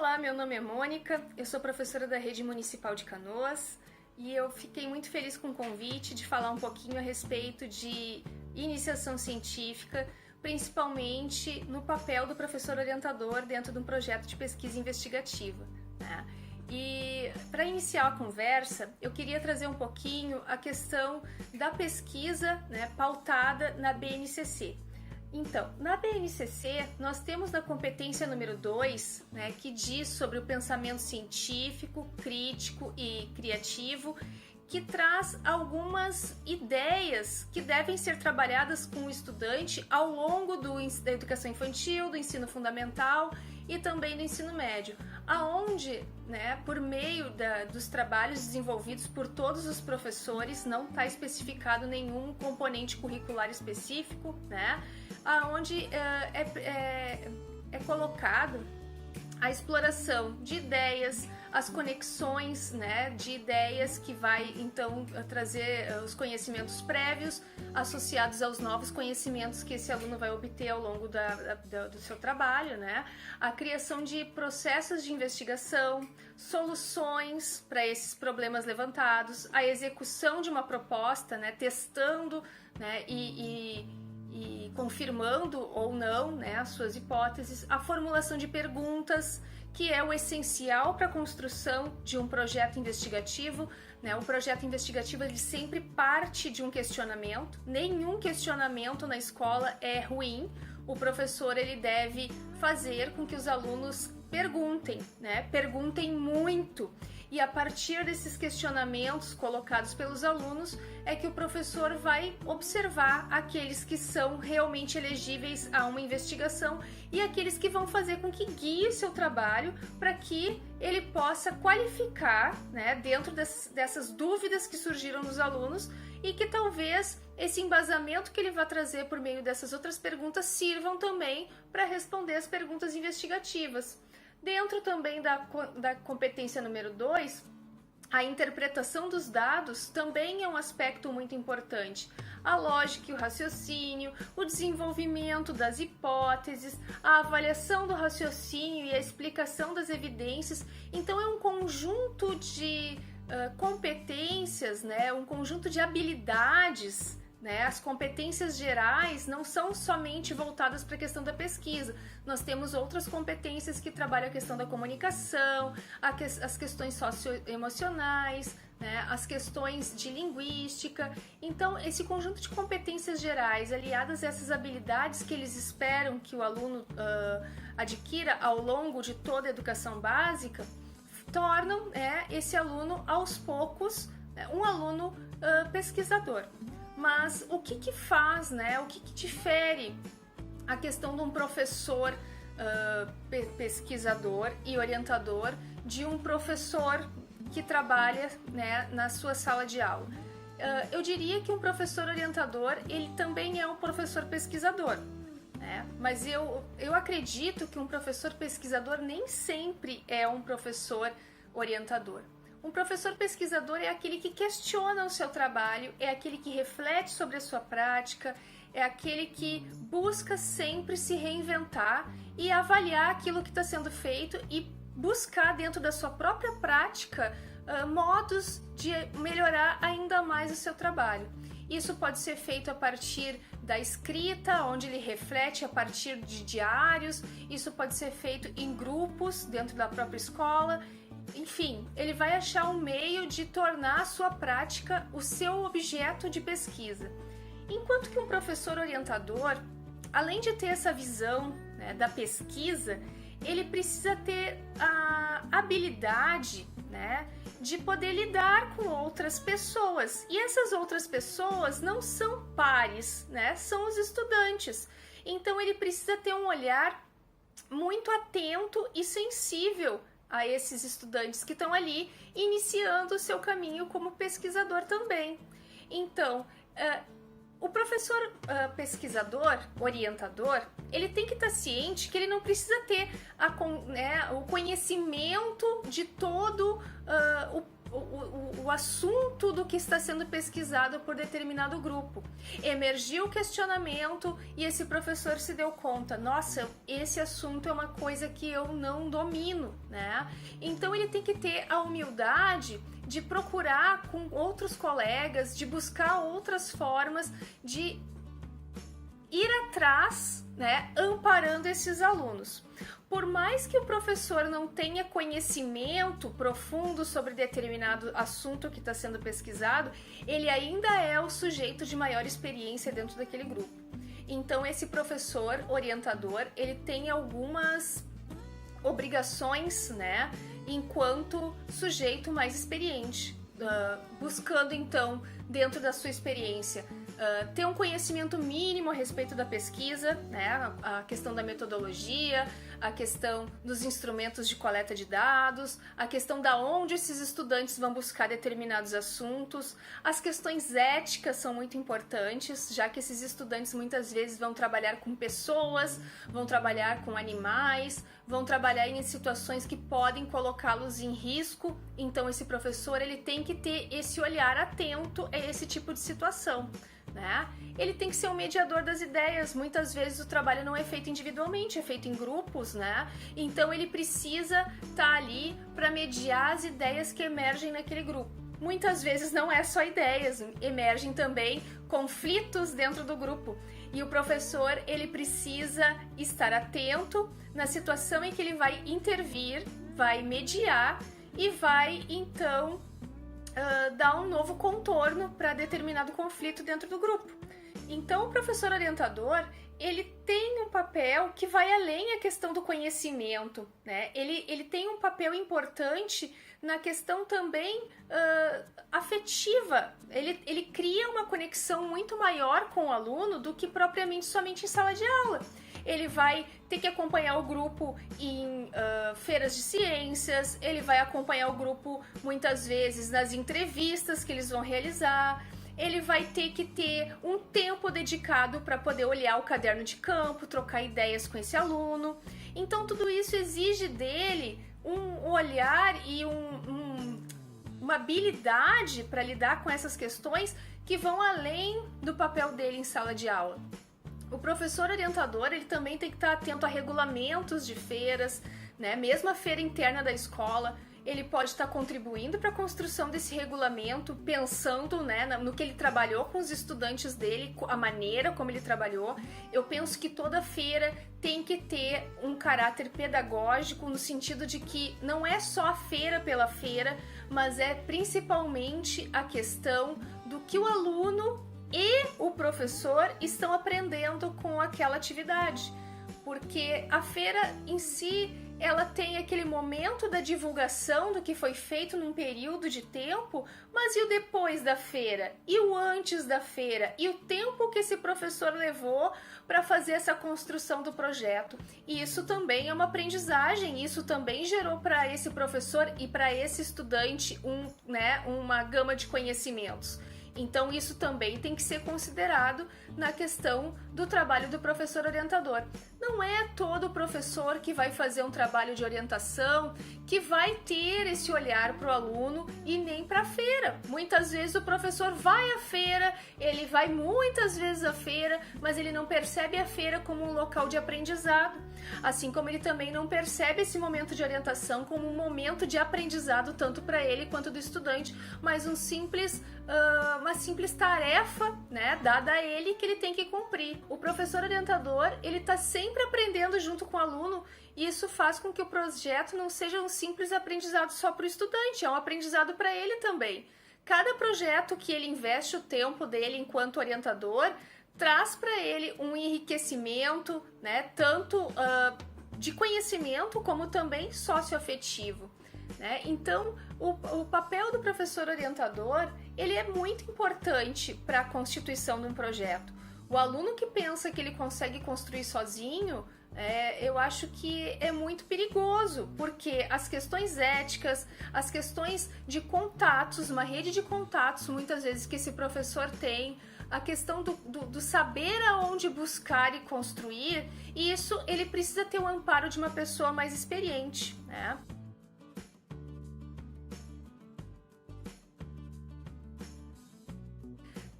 Olá, meu nome é Mônica, eu sou professora da Rede Municipal de Canoas e eu fiquei muito feliz com o convite de falar um pouquinho a respeito de iniciação científica, principalmente no papel do professor orientador dentro de um projeto de pesquisa investigativa, né? E para iniciar a conversa, eu queria trazer um pouquinho a questão da pesquisa, né, pautada na BNCC. Então, na BNCC, nós temos na competência número 2, né, que diz sobre o pensamento científico, crítico e criativo, que traz algumas ideias que devem ser trabalhadas com o estudante ao longo da educação infantil, do ensino fundamental e também do ensino médio, aonde, né, por meio dos trabalhos desenvolvidos por todos os professores, não está especificado nenhum componente curricular específico, né, aonde é colocado a exploração de ideias, as conexões, né, de ideias que vai então trazer os conhecimentos prévios associados aos novos conhecimentos que esse aluno vai obter ao longo do seu trabalho, né, a criação de processos de investigação, soluções para esses problemas levantados, a execução de uma proposta, né, testando, né, e confirmando ou não, né, as suas hipóteses, a formulação de perguntas, que é o essencial para a construção de um projeto investigativo, né? O projeto investigativo ele sempre parte de um questionamento, nenhum questionamento na escola é ruim, o professor ele deve fazer com que os alunos perguntem, né? Perguntem muito. E a partir desses questionamentos colocados pelos alunos é que o professor vai observar aqueles que são realmente elegíveis a uma investigação e aqueles que vão fazer com que guie o seu trabalho para que ele possa qualificar, né, dentro dessas dúvidas que surgiram nos alunos e que talvez esse embasamento que ele vai trazer por meio dessas outras perguntas sirvam também para responder as perguntas investigativas. Dentro também da competência número 2, a interpretação dos dados também é um aspecto muito importante. A lógica e o raciocínio, o desenvolvimento das hipóteses, a avaliação do raciocínio e a explicação das evidências. Então é um conjunto de competências, né? Um conjunto de habilidades, né? As competências gerais não são somente voltadas para a questão da pesquisa. Nós temos outras competências que trabalham a questão da comunicação, as questões socioemocionais, né? As questões de linguística. Então, esse conjunto de competências gerais, aliadas a essas habilidades que eles esperam que o aluno adquira ao longo de toda a educação básica, tornam esse aluno, aos poucos, um aluno pesquisador. Mas o que faz, né? O que difere a questão de um professor pesquisador e orientador de um professor que trabalha, né, na sua sala de aula? Eu diria que um professor orientador, ele também é um professor pesquisador, né? Mas eu acredito que um professor pesquisador nem sempre é um professor orientador. Um professor pesquisador é aquele que questiona o seu trabalho, é aquele que reflete sobre a sua prática, é aquele que busca sempre se reinventar e avaliar aquilo que está sendo feito e buscar dentro da sua própria prática modos de melhorar ainda mais o seu trabalho. Isso pode ser feito a partir da escrita, onde ele reflete a partir de diários, isso pode ser feito em grupos dentro da própria escola. Enfim, ele vai achar um meio de tornar a sua prática o seu objeto de pesquisa. Enquanto que um professor orientador, além de ter essa visão, né, da pesquisa, ele precisa ter a habilidade, né, de poder lidar com outras pessoas. E essas outras pessoas não são pares, né, são os estudantes. Então ele precisa ter um olhar muito atento e sensível a esses estudantes que estão ali iniciando o seu caminho como pesquisador também. Então, o professor pesquisador, orientador, ele tem que estar ciente que ele não precisa ter o conhecimento de todo o assunto do que está sendo pesquisado por determinado grupo. Emergiu o questionamento e esse professor se deu conta, nossa, esse assunto é uma coisa que eu não domino, né? Então ele tem que ter a humildade de procurar com outros colegas, de buscar outras formas de ir atrás, né, amparando esses alunos. Por mais que o professor não tenha conhecimento profundo sobre determinado assunto que está sendo pesquisado, ele ainda é o sujeito de maior experiência dentro daquele grupo. Então, esse professor orientador, ele tem algumas obrigações, né, enquanto sujeito mais experiente, buscando então, dentro da sua experiência, ter um conhecimento mínimo a respeito da pesquisa, né, a questão da metodologia, a questão dos instrumentos de coleta de dados, a questão da onde esses estudantes vão buscar determinados assuntos. As questões éticas são muito importantes, já que esses estudantes muitas vezes vão trabalhar com pessoas, vão trabalhar com animais, vão trabalhar em situações que podem colocá-los em risco. Então esse professor, ele tem que ter esse olhar atento a esse tipo de situação, né? Ele tem que ser um mediador das ideias. Muitas vezes o trabalho não é feito individualmente, é feito em grupos, né? Então ele precisa estar ali para mediar as ideias que emergem naquele grupo. Muitas vezes não é só ideias, emergem também conflitos dentro do grupo. E o professor, ele precisa estar atento na situação em que ele vai intervir, vai mediar e vai então dar um novo contorno para determinado conflito dentro do grupo. Então, o professor orientador, ele tem um papel que vai além da questão do conhecimento, né? Ele tem um papel importante na questão também afetiva. Ele cria uma conexão muito maior com o aluno do que propriamente somente em sala de aula. Ele vai ter que acompanhar o grupo em feiras de ciências, ele vai acompanhar o grupo muitas vezes nas entrevistas que eles vão realizar, ele vai ter que ter um tempo dedicado para poder olhar o caderno de campo, trocar ideias com esse aluno. Então tudo isso exige dele um olhar e uma habilidade para lidar com essas questões que vão além do papel dele em sala de aula. O professor orientador, ele também tem que estar atento a regulamentos de feiras, né? Mesmo a feira interna da escola, ele pode estar contribuindo para a construção desse regulamento, pensando, né, no que ele trabalhou com os estudantes dele, a maneira como ele trabalhou. Eu penso que toda feira tem que ter um caráter pedagógico, no sentido de que não é só a feira pela feira, mas é principalmente a questão do que o aluno e o professor estão aprendendo com aquela atividade, porque a feira em si, ela tem aquele momento da divulgação do que foi feito num período de tempo, mas e o depois da feira? E o antes da feira? E o tempo que esse professor levou para fazer essa construção do projeto? E isso também é uma aprendizagem, isso também gerou para esse professor e para esse estudante uma gama de conhecimentos. Então isso também tem que ser considerado na questão do trabalho do professor orientador. Não é todo professor que vai fazer um trabalho de orientação que vai ter esse olhar para o aluno e nem para a feira. Muitas vezes o professor vai à feira, ele vai muitas vezes à feira, mas ele não percebe a feira como um local de aprendizado. Assim como ele também não percebe esse momento de orientação como um momento de aprendizado tanto para ele quanto do estudante, mas uma simples tarefa, né, dada a ele que ele tem que cumprir. O professor orientador, ele está sempre aprendendo junto com o aluno e isso faz com que o projeto não seja um simples aprendizado só para o estudante, é um aprendizado para ele também. Cada projeto que ele investe o tempo dele enquanto orientador traz para ele um enriquecimento, né, tanto de conhecimento como também socioafetivo, né? Então, o papel do professor orientador, ele é muito importante para a constituição de um projeto. O aluno que pensa que ele consegue construir sozinho, eu acho que é muito perigoso, porque as questões éticas, as questões de contatos, uma rede de contatos, muitas vezes que esse professor tem, a questão do saber aonde buscar e construir, e isso ele precisa ter o amparo de uma pessoa mais experiente, né?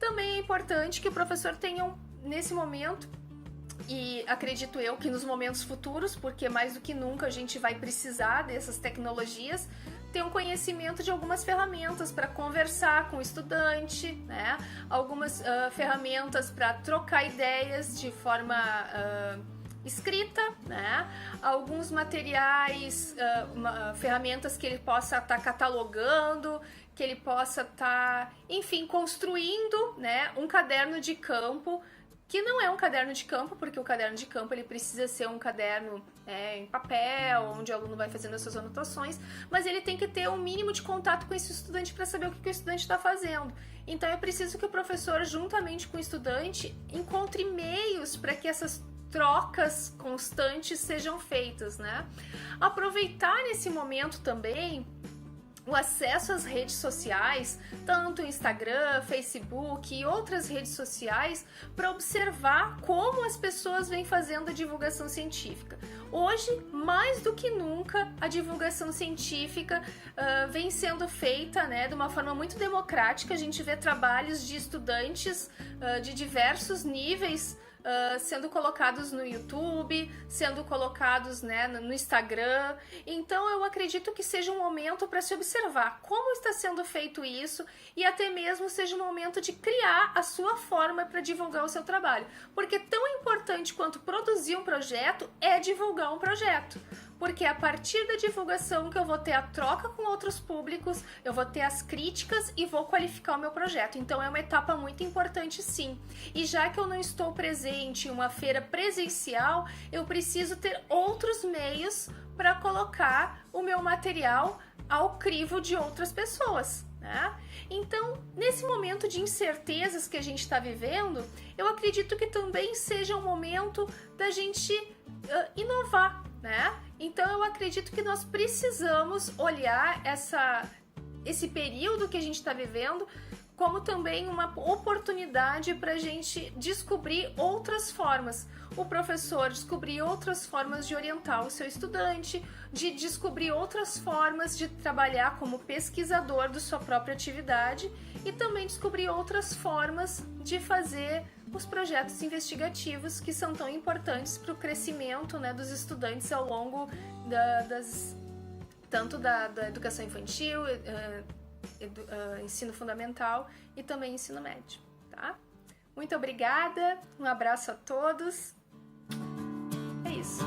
Também é importante que o professor tenha, nesse momento, e acredito eu que nos momentos futuros, porque mais do que nunca a gente vai precisar dessas tecnologias, ter um conhecimento de algumas ferramentas para conversar com o estudante, né? Algumas ferramentas para trocar ideias de forma escrita, né? Alguns materiais, ferramentas que ele possa estar catalogando, que ele possa estar, enfim, construindo, né, um caderno de campo, que não é um caderno de campo, porque o caderno de campo ele precisa ser um caderno em papel, onde o aluno vai fazendo as suas anotações, mas ele tem que ter um mínimo de contato com esse estudante para saber o que o estudante está fazendo. Então é preciso que o professor, juntamente com o estudante, encontre meios para que essas trocas constantes sejam feitas, né? Aproveitar nesse momento também o acesso às redes sociais, tanto Instagram, Facebook e outras redes sociais, para observar como as pessoas vêm fazendo a divulgação científica. Hoje, mais do que nunca, a divulgação científica vem sendo feita, né, de uma forma muito democrática. A gente vê trabalhos de estudantes de diversos níveis sendo colocados no YouTube, sendo colocados, né, no Instagram. Então eu acredito que seja um momento para se observar como está sendo feito isso e até mesmo seja um momento de criar a sua forma para divulgar o seu trabalho. Porque tão importante quanto produzir um projeto é divulgar um projeto. Porque é a partir da divulgação que eu vou ter a troca com outros públicos, eu vou ter as críticas e vou qualificar o meu projeto. Então é uma etapa muito importante, sim. E já que eu não estou presente em uma feira presencial, eu preciso ter outros meios para colocar o meu material ao crivo de outras pessoas, né? Então, nesse momento de incertezas que a gente está vivendo, eu acredito que também seja um momento da gente inovar, né? Então eu acredito que nós precisamos olhar esse período que a gente está vivendo como também uma oportunidade para a gente descobrir outras formas. O professor descobrir outras formas de orientar o seu estudante, de descobrir outras formas de trabalhar como pesquisador da sua própria atividade e também descobrir outras formas de fazer os projetos investigativos que são tão importantes para o crescimento, né, dos estudantes ao longo tanto da educação infantil, ensino fundamental e também ensino médio, tá? Muito obrigada, um abraço a todos. É isso.